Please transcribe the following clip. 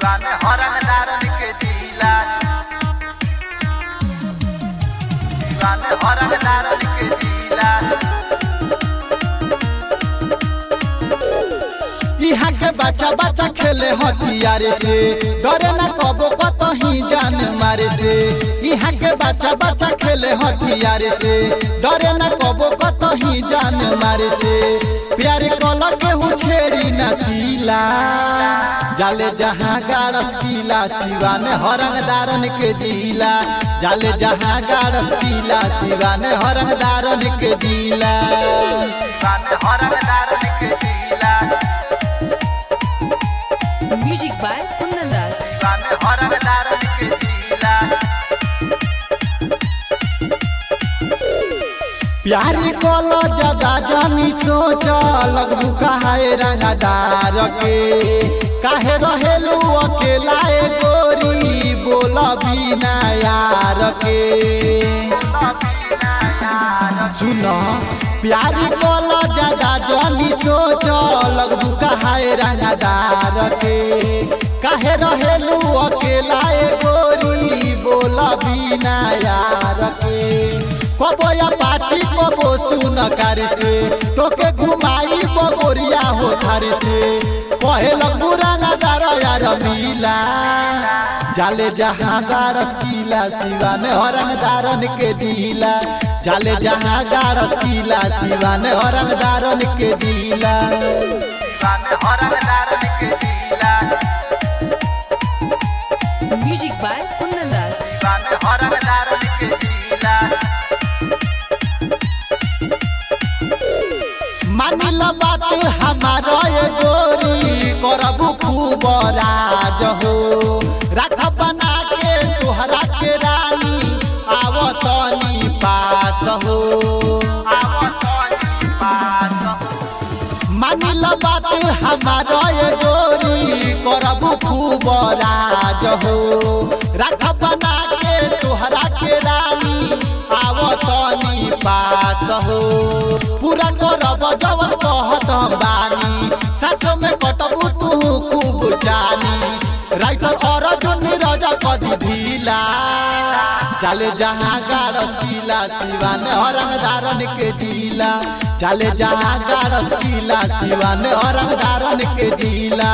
दीवाने हरंगदारन के जिला, दीवाने हरंगदारन के जिला। यहाँ के बच्चा बच्चा खेले हथियार से, डरे न कबो कतही जान मारे से। यहाँ के बच्चा बच्चा खेले हथियार से, डरे न कबो कतही जान मारे से। प्यारे कलर के छेड़ी नसीला, जाले जहाँ गाड़स किला, दीवाने हरंगदारन के जिला। जाले जहाँ गाड़स किला, दीवाने हरंगदारन के जिला, दीवाने हरंगदारन के जिला। Music by Kundan Raj. दीवाने हरंगदारन के जिला। प्यारी कोलो ज्यादा जानी सोच, लगबू काहे रंगदार के। काहे रहेलू अकेला ए गोरी, बोल बिना यार के। सुनो प्यारी कोलो ज्यादा जानी सोच, लगबू काहे रंगदार के। काहे रहेलू अकेला ए गोरी, बोल बिना यार के। कबो या पाछी कबो सुन कारी से, तोके घुमाई बबोरिया हो थारी से। कहे लगबू रंगदार यार मिला, जाले जहाँ गाड़स किला, दीवाने हरंगदारन के जिला। जाले जहाँ गाड़स किला, दीवाने हरंगदारन के जिला, दीवाने हरंगदारन के जिला। Music by Kundan Raj. दीवाने हरंगदारन के जिला। मानिला बात हमारा ये गोरी, करबू खूब राज हो। रख बना के तोहरा के रानी, आवतनी पास हो। मानिला बात हमारा ये गोरी, करबू खूब राज हो। रख बना के तोहरा के रानी, आवतनी पास हो। पूरा करब जवन कहत बानी, साथ में कटबू तू खूब जानी। राइटर अर्जुन नीरज कदी ढीला, चले जहाँ गाड़स किला, दीवाने हरंगदारन के जिला। चले जहाँ गाड़स किला, दीवाने हरंगदारन के जिला।